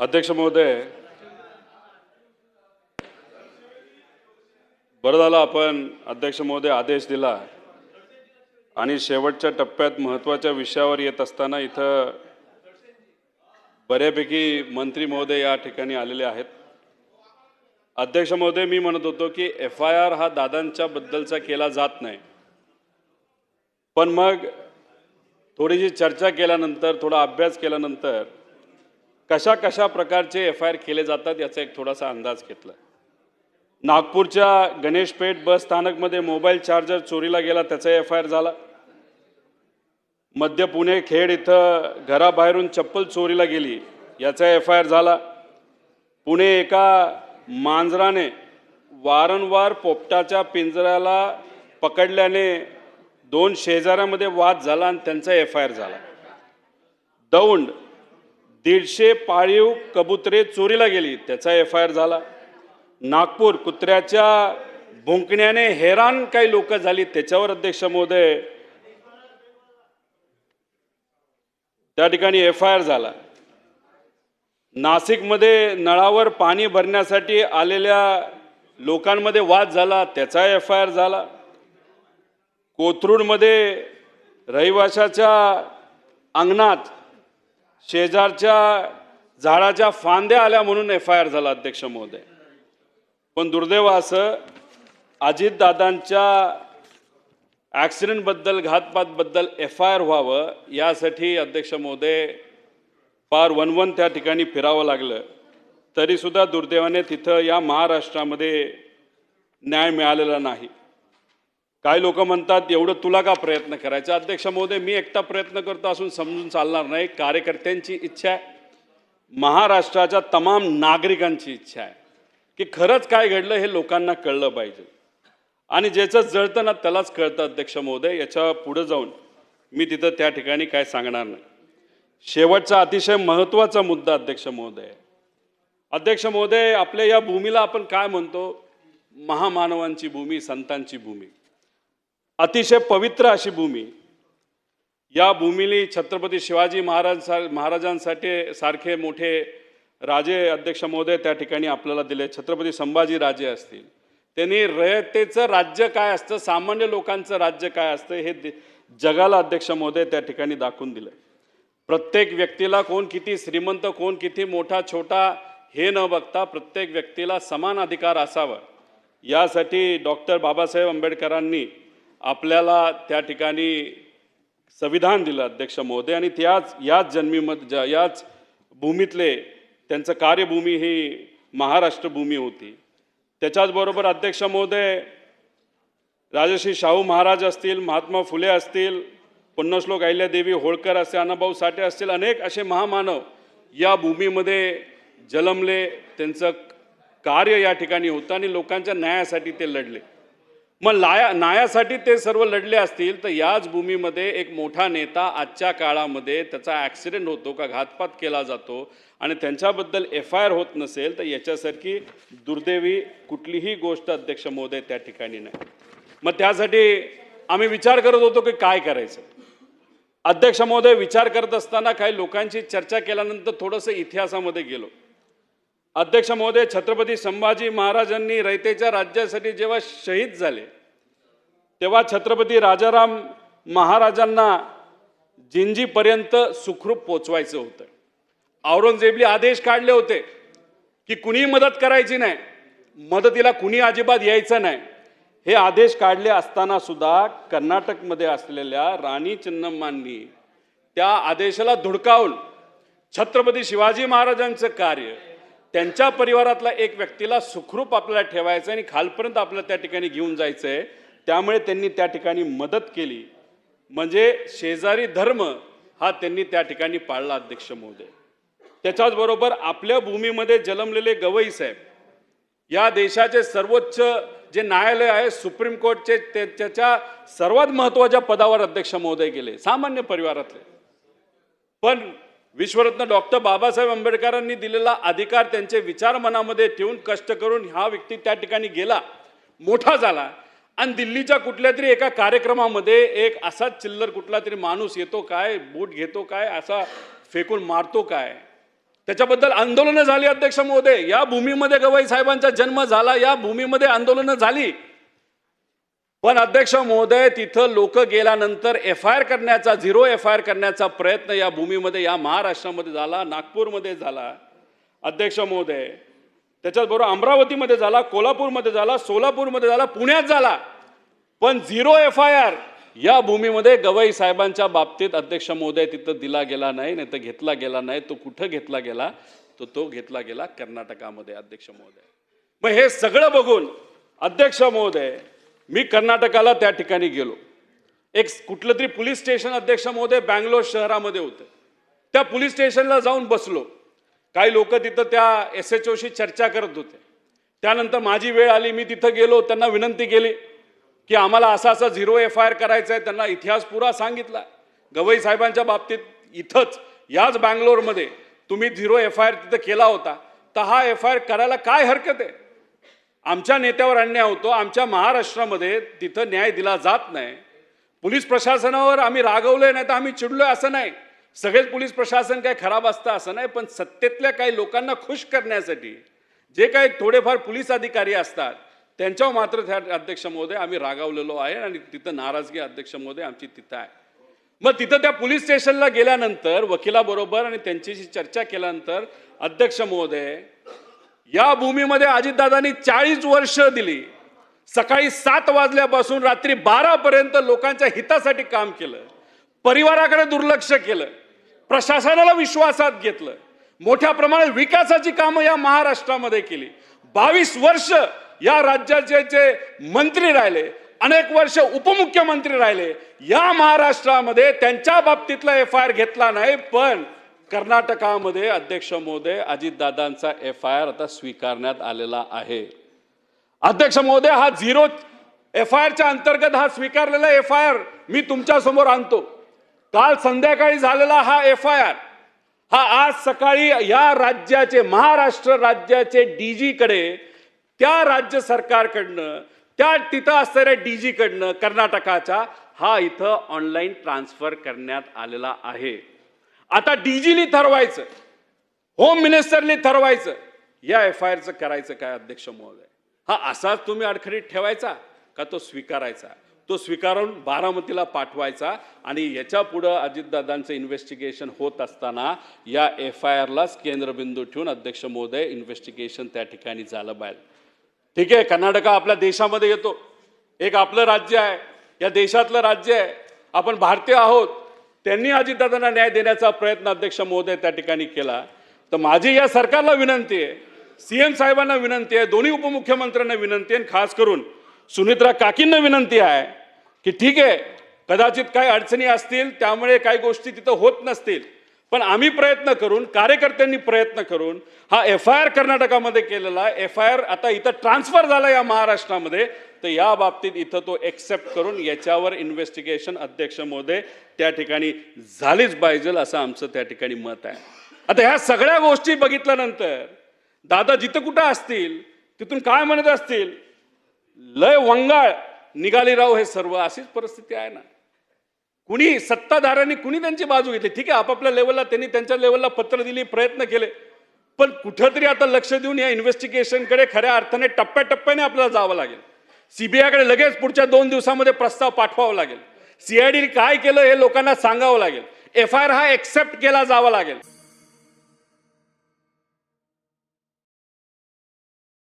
अध्यक्ष महोदय, बरं झालं आपण अध्यक्ष महोदय आदेश दिला आणि शेवटच्या टप्प्यात महत्त्वाच्या विषयावर येत असताना इथं बऱ्यापैकी मंत्री महोदय या ठिकाणी आलेले आहेत. अध्यक्ष महोदय, मी म्हणत होतो की FIR हा दादांच्या बद्दलचा केला जात नाही, पण मग थोडीशी चर्चा केल्यानंतर थोडा अभ्यास केल्यानंतर कशा कशा प्रकारचे FIR केले जातात याचा एक थोडासा अंदाज घेतला. नागपूरच्या गणेशपेठ बस स्थानकमध्ये मोबाईल चार्जर चोरीला गेला त्याचा FIR झाला. मध्य पुणे खेड इथं घराबाहेरून चप्पल चोरीला गेली याचा FIR झाला. पुणे एका मांजराने वारंवार पोपटाच्या पिंजऱ्याला पकडल्याने 2 शेजाऱ्यामध्ये वाद झाला आणि त्यांचा FIR झाला. दौंड 150 पाळीव कबुतरे चोरीला गेली त्याचा FIR झाला. नागपूर कुत्र्याच्या भुंकण्याने हैराण काही लोक झाली त्याच्यावर अध्यक्ष महोदय त्या ठिकाणी FIR झाला. नाशिकमध्ये नळावर पाणी भरण्यासाठी आलेल्या लोकांमध्ये वाद झाला त्याचा FIR झाला. कोथरूडमध्ये रहिवाशाच्या अंगणात शेजारच्या झाडाच्या फांद्या आल्या म्हणून FIR झाला अध्यक्ष महोदय. पण दुर्दैव असं अजितदादांच्या ॲक्सिडेंटबद्दल घातपातबद्दल FIR व्हावं यासाठी अध्यक्ष महोदय फार वनवन त्या ठिकाणी फिरावं लागलं. तरीसुद्धा दुर्दैवाने तिथं या महाराष्ट्रामध्ये न्याय मिळालेला नाही. काही लोक म्हणतात एवढं तुला का प्रयत्न करायचा. अध्यक्ष महोदय, मी एकटा प्रयत्न करतो असून समजून चालणार नाही. कार्यकर्त्यांची इच्छा आहे, महाराष्ट्राच्या तमाम नागरिकांची इच्छा आहे की खरंच काय घडलं हे लोकांना कळलं पाहिजे आणि ज्याचं जळतं ना त्यालाच कळतं. अध्यक्ष महोदय, याच्या पुढे जाऊन मी तिथं त्या ठिकाणी काय सांगणार नाही. शेवटचा अतिशय महत्त्वाचा मुद्दा अध्यक्ष महोदय. अध्यक्ष महोदय, आपल्या या भूमीला आपण काय म्हणतो, महामानवांची भूमी, संतांची भूमी, अतिशय पवित्र अशी भूमी. या भूमीला छत्रपती शिवाजी महाराजांसाठी सारखे मोठे राजे अध्यक्ष महोदय त्या ठिकाणी आपल्याला दिले. छत्रपती संभाजी राजे असतील, त्यांनी रयतेचं राज्य काय असतं, सामान्य लोकांचं राज्य काय असतं हे जगाला अध्यक्ष महोदय त्या ठिकाणी दाखवून दिलं. प्रत्येक व्यक्तीला कोण किती श्रीमंत, कोण किती मोठा छोटा हे न बघता प्रत्येक व्यक्तीला समान अधिकार असावा यासाठी डॉक्टर बाबासाहेब आंबेडकरांनी आपल्याला त्या ठिकाणी संविधान दिलं अध्यक्ष महोदय. आणि याच भूमीतले त्यांचं कार्यभूमी ही महाराष्ट्र भूमी होती. त्याच्याचबरोबर अध्यक्ष महोदय, राजश्री शाहू महाराज असतील, महात्मा फुले असतील, पुण्यश्लोक अहिल्यादेवी होळकर असतील, अण्णाभाऊ साठे असतील, अनेक असे महामानव या भूमीमध्ये जन्मले. त्यांचं कार्य या ठिकाणी होतं आणि लोकांच्या न्यायासाठी ते लढले. मग न्यायासाठी ते सर्व लढले असतील तर याच भूमीमध्ये एक मोठा नेता आजच्या काळामध्ये त्याचा ॲक्सिडेंट होतो का घातपात केला जातो आणि त्यांच्याबद्दल FIR होत नसेल तर याच्यासारखी दुर्दैवी कुठलीही गोष्ट अध्यक्ष महोदय त्या ठिकाणी नाही. मग त्यासाठी आम्ही विचार करत होतो की काय करायचं. अध्यक्ष महोदय, विचार करत असताना काही लोकांची चर्चा केल्यानंतर थोडंसं इतिहासामध्ये गेलो. अध्यक्ष महोदय, छत्रपती संभाजी महाराजांनी रयतेच्या राज्यासाठी जेव्हा शहीद झाले तेव्हा छत्रपती राजाराम महाराजांना जिंजीपर्यंत सुखरूप पोचवायचं होतं. औरंगजेबने आदेश काढले होते की कुणी मदत करायची नाही, मदतीला कुणी अजिबात यायचं नाही. हे आदेश काढले असताना सुद्धा कर्नाटकमध्ये असलेल्या राणी चेन्नम्मांनी त्या आदेशाला धुडकावून छत्रपती शिवाजी महाराजांचं कार्य, त्यांच्या परिवारातला एक व्यक्तीला सुखरूप आपल्याला ठेवायचं आणि खालपर्यंत आपल्याला त्या ठिकाणी घेऊन जायचं आहे, त्यामुळे त्यांनी त्या ठिकाणी मदत केली. म्हणजे शेजारी धर्म हा त्यांनी त्या ठिकाणी पाळला अध्यक्ष महोदय. त्याच्याचबरोबर आपल्या भूमीमध्ये जन्मलेले गवई साहेब या देशाचे सर्वोच्च जे न्यायालय आहे सुप्रीम कोर्टचे त्याच्या सर्वात महत्त्वाच्या पदावर अध्यक्ष महोदय गेले, सामान्य परिवारातले. पण विश्वरत्न डॉक्टर बाबासाहेब आंबेडकरांनी दिलेला अधिकार त्यांचे विचार मनामध्ये ठेवून कष्ट करून हा व्यक्ती त्या ठिकाणी गेला, मोठा झाला आणि दिल्लीच्या कुठल्या तरी एका कार्यक्रमामध्ये एक असाच चिल्लर कुठला तरी माणूस येतो काय, बूट घेतो काय, असा फेकून मारतो काय त्याच्याबद्दल आंदोलनं झाली अध्यक्ष महोदय. या भूमीमध्ये गवई साहेबांचा जन्म झाला, या भूमीमध्ये आंदोलनं झाली. पण अध्यक्ष महोदय तिथं लोक गेल्यानंतर FIR करण्याचा, झिरो FIR करण्याचा प्रयत्न या भूमीमध्ये, या महाराष्ट्रामध्ये झाला, नागपूरमध्ये झाला अध्यक्ष महोदय. त्याच्याचबरोबर अमरावतीमध्ये झाला, कोल्हापूरमध्ये झाला, सोलापूरमध्ये झाला, पुण्यात झाला. पण झिरो FIR या भूमीमध्ये गवई साहेबांच्या बाबतीत अध्यक्ष महोदय तिथं दिला गेला नाही, नाही तर घेतला गेला नाही. तो कुठं घेतला गेला? तो घेतला गेला कर्नाटकामध्ये अध्यक्ष महोदय. मग हे सगळं बघून अध्यक्ष महोदय मी कर्नाटकाला त्या ठिकाणी गेलो. एक कुठलं तरी पोलीस स्टेशन अध्यक्ष महोदय बँगलोर शहरामध्ये होतं. त्या पोलीस स्टेशनला जाऊन बसलो. काही लोक तिथं त्या SHOशी चर्चा करत होते. त्यानंतर माझी वेळ आली, मी तिथं गेलो, त्यांना विनंती केली की आम्हाला असा झिरो FIR करायचा आहे. त्यांना इतिहास पुरा सांगितला गवई साहेबांच्या बाबतीत. इथंच याच बँगलोरमध्ये तुम्ही झिरो FIR तिथं केला होता, तर हा FIR करायला काय हरकत आहे? आमच्या नेत्यावर अन्याय होतो, आमच्या महाराष्ट्रामध्ये तिथं न्याय दिला जात नाही. पोलीस प्रशासनावर आम्ही रागवलोय, नाही तर आम्ही चिडलोय असं नाही. सगळेच पोलीस प्रशासन काय खराब असतं असं नाही. पण सत्तेतल्या काही लोकांना खुश करण्यासाठी जे काही थोडेफार पोलीस अधिकारी असतात त्यांच्यावर मात्र त्या अध्यक्ष महोदय आम्ही रागावलेलो आहे आणि तिथं नाराजगी अध्यक्ष महोदय आमची तिथं आहे. मग तिथं त्या पोलीस स्टेशनला गेल्यानंतर वकिलाबरोबर आणि त्यांच्याशी चर्चा केल्यानंतर अध्यक्ष महोदय या भूमीमध्ये अजितदादांनी 40 वर्ष दिली. सकाळी 7 वाजल्यापासून रात्री 12 पर्यंत लोकांच्या हितासाठी काम केलं. परिवाराकडे दुर्लक्ष केलं. प्रशासनाला विश्वासात घेतलं. मोठ्या प्रमाणात विकासाची कामं या महाराष्ट्रामध्ये केली. 22 वर्ष या राज्याचे जे मंत्री राहिले, अनेक वर्ष उपमुख्यमंत्री राहिले. या महाराष्ट्रामध्ये त्यांच्या बाबतीतला FIR घेतला नाही. पण कर्नाटकामध्ये अध्यक्ष महोदय अजितदादांचा FIR आता स्वीकारण्यात आलेला आहे. अध्यक्ष महोदय हा झिरो FIRच्या अंतर्गत हा स्वीकारलेला FIR मी तुमच्या समोर आणतो. काल संध्याकाळी झालेला हा FIR हा आज सकाळी या राज्याचे, महाराष्ट्र राज्याचे DG कडे, त्या राज्य सरकारकडनं, त्या तिथं असणाऱ्या DG कडनं कर्नाटकाच्या हा इथं ऑनलाईन ट्रान्सफर करण्यात आलेला आहे. आता DGनी ठरवायचं, होम मिनिस्टरनी ठरवायचं या FIRचं करायचं काय अध्यक्ष महोदय. हा असाच तुम्ही अडखळीत ठेवायचा का तो स्वीकारायचा? तो स्वीकारून बारामतीला पाठवायचा आणि याच्या पुढं अजितदादांचं इन्व्हेस्टिगेशन होत असताना या FIRलाच केंद्रबिंदू ठेवून अध्यक्ष महोदय इन्व्हेस्टिगेशन त्या ठिकाणी झालं पाहिजे. ठीक आहे, कर्नाटक आपल्या देशामध्ये येतो, एक आपलं राज्य आहे, या देशातलं राज्य आहे, आपण भारतीय आहोत. त्यांनी अजितदादांना न्याय देण्याचा प्रयत्न अध्यक्ष महोदय त्या ठिकाणी केला. तर माझी या सरकारला विनंती आहे, CM साहेबांना विनंती आहे, दोन्ही उपमुख्यमंत्र्यांना विनंती आहे, खास करून सुनित्रा काकींना विनंती आहे की ठीक आहे, कदाचित काही अडचणी असतील, त्यामुळे काही गोष्टी तिथं होत नसतील, पण आम्ही प्रयत्न करून, कार्यकर्त्यांनी प्रयत्न करून हा FIR कर्नाटकामध्ये केलेला FIR आता इथं ट्रान्सफर झाला या महाराष्ट्रामध्ये. तर या बाबतीत इथं तो एक्सेप्ट करून याच्यावर इन्व्हेस्टिगेशन अध्यक्ष महोदय त्या ठिकाणी झालीच पाहिजे असं आमचं त्या ठिकाणी मत आहे. आता ह्या सगळ्या गोष्टी बघितल्यानंतर दादा जिथं कुठं असतील तिथून काय म्हणत असतील, लय वंगाळ निघाली राव हे सर्व, अशीच परिस्थिती आहे ना. कुणी सत्ताधाऱ्यांनी कुणी त्यांची बाजू घेतली, ठीक आहे, आपापल्या लेवलला त्यांनी त्यांच्या लेवलला पत्र दिली, प्रयत्न केले, पण कुठंतरी आता लक्ष देऊन या इन्व्हेस्टिगेशनकडे खऱ्या अर्थाने टप्प्याटप्प्याने आपल्याला जावं लागेल. CBI कडे लगेच पुढच्या 2 दिवसामध्ये प्रस्ताव पाठवावा लागेल. CID काय केलं हे लोकांना सांगावं लागेल. FIR हा एक्सेप्ट केला जावा लागेल.